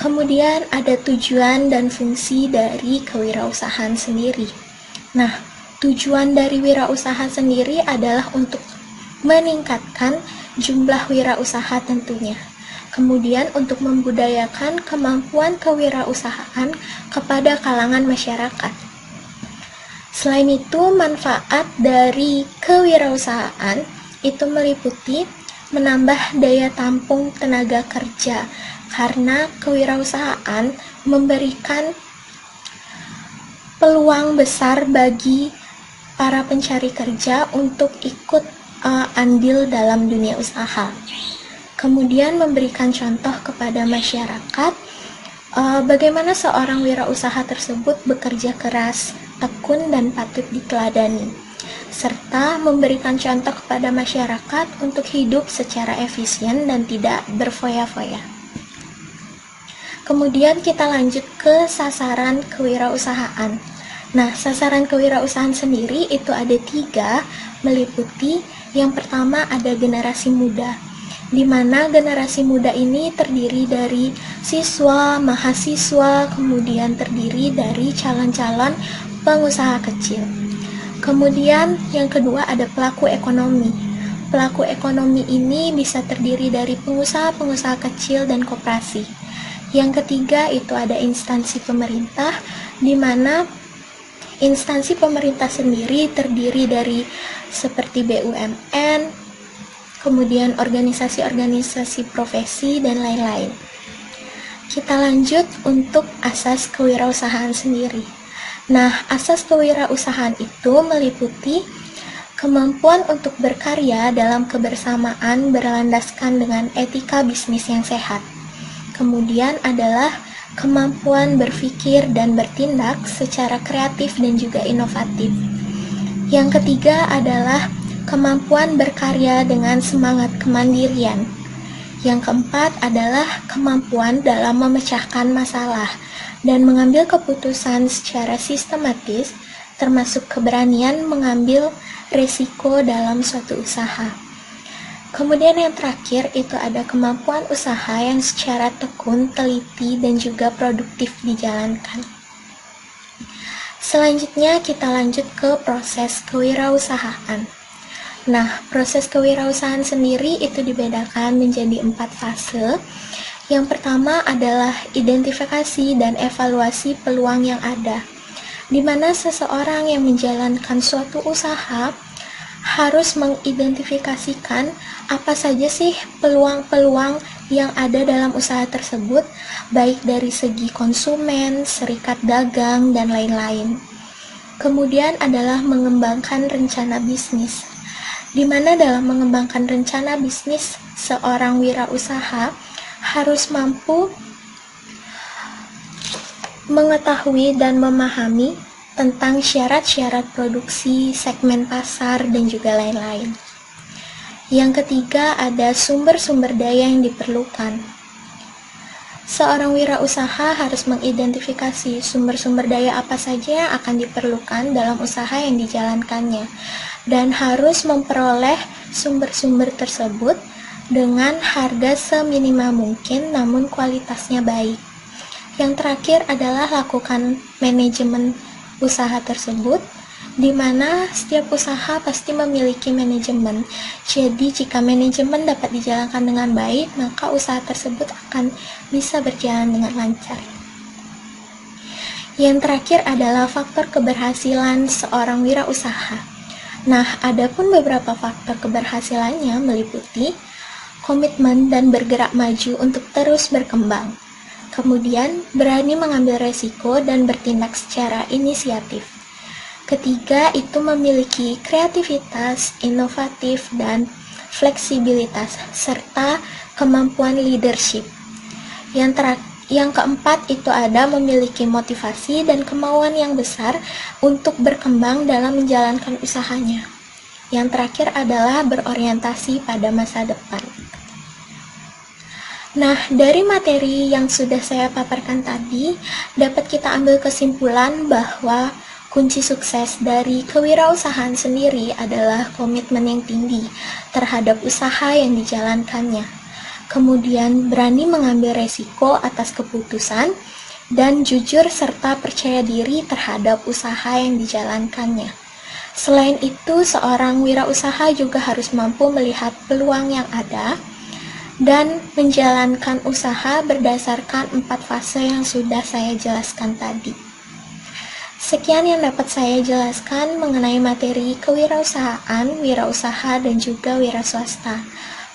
Kemudian ada tujuan dan fungsi dari kewirausahaan sendiri. Nah, tujuan dari wirausaha sendiri adalah untuk meningkatkan jumlah wirausaha tentunya. Kemudian untuk membudayakan kemampuan kewirausahaan kepada kalangan masyarakat. Selain itu, manfaat dari kewirausahaan itu meliputi menambah daya tampung tenaga kerja, karena kewirausahaan memberikan peluang besar bagi para pencari kerja untuk ikut andil dalam dunia usaha. Kemudian memberikan contoh kepada masyarakat bagaimana seorang wirausaha tersebut bekerja keras, tekun, dan patut diteladani, serta memberikan contoh kepada masyarakat untuk hidup secara efisien dan tidak berfoya-foya. Kemudian kita lanjut ke sasaran kewirausahaan. Nah, sasaran kewirausahaan sendiri itu ada 3, meliputi yang pertama ada generasi muda, di mana generasi muda ini terdiri dari siswa, mahasiswa, kemudian terdiri dari calon-calon pengusaha kecil. Kemudian yang kedua ada pelaku ekonomi. Pelaku ekonomi ini bisa terdiri dari pengusaha-pengusaha kecil dan koperasi. Yang ketiga itu ada instansi pemerintah, di mana instansi pemerintah sendiri terdiri dari seperti BUMN, kemudian organisasi-organisasi profesi, dan lain-lain. Kita lanjut untuk asas kewirausahaan sendiri. Nah, asas kewirausahaan itu meliputi kemampuan untuk berkarya dalam kebersamaan berlandaskan dengan etika bisnis yang sehat. Kemudian adalah kemampuan berpikir dan bertindak secara kreatif dan juga inovatif. Yang ketiga adalah kemampuan berkarya dengan semangat kemandirian. Yang keempat adalah kemampuan dalam memecahkan masalah dan mengambil keputusan secara sistematis, termasuk keberanian mengambil risiko dalam suatu usaha. Kemudian yang terakhir itu ada kemampuan usaha yang secara tekun, teliti, dan juga produktif dijalankan. Selanjutnya kita lanjut ke proses kewirausahaan. Nah, proses kewirausahaan sendiri itu dibedakan menjadi 4 fase. Yang pertama adalah identifikasi dan evaluasi peluang yang ada, di mana seseorang yang menjalankan suatu usaha harus mengidentifikasikan apa saja sih peluang-peluang yang ada dalam usaha tersebut, baik dari segi konsumen, serikat dagang, dan lain-lain. Kemudian adalah mengembangkan rencana bisnis, di mana dalam mengembangkan rencana bisnis, seorang wirausaha harus mampu mengetahui dan memahami tentang syarat-syarat produksi, segmen pasar, dan juga lain-lain. Yang ketiga ada sumber-sumber daya yang diperlukan. Seorang wirausaha harus mengidentifikasi sumber-sumber daya apa saja yang akan diperlukan dalam usaha yang dijalankannya, dan harus memperoleh sumber-sumber tersebut dengan harga seminimal mungkin namun kualitasnya baik. Yang terakhir adalah lakukan manajemen usaha tersebut, di mana setiap usaha pasti memiliki manajemen. Jadi jika manajemen dapat dijalankan dengan baik, maka usaha tersebut akan bisa berjalan dengan lancar. Yang terakhir adalah faktor keberhasilan seorang wirausaha. Nah, adapun beberapa faktor keberhasilannya meliputi komitmen dan bergerak maju untuk terus berkembang. Kemudian, berani mengambil resiko dan bertindak secara inisiatif. Ketiga, itu memiliki kreativitas, inovatif, dan fleksibilitas, serta kemampuan leadership. Yang keempat, itu ada memiliki motivasi dan kemauan yang besar untuk berkembang dalam menjalankan usahanya. Yang terakhir adalah berorientasi pada masa depan. Nah, dari materi yang sudah saya paparkan tadi, dapat kita ambil kesimpulan bahwa kunci sukses dari kewirausahaan sendiri adalah komitmen yang tinggi terhadap usaha yang dijalankannya. kemudian berani mengambil resiko atas keputusan, dan jujur serta percaya diri terhadap usaha yang dijalankannya. Selain itu, seorang wirausaha juga harus mampu melihat peluang yang ada dan menjalankan usaha berdasarkan 4 fase yang sudah saya jelaskan tadi. Sekian yang dapat saya jelaskan mengenai materi kewirausahaan, wirausaha, dan juga wira swasta.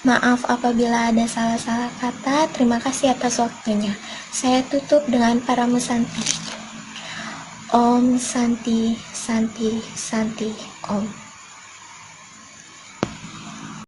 Maaf apabila ada salah-salah kata. Terima kasih atas waktunya. Saya tutup dengan Paramo Santi. Om Santi, Santi, Santi, Om.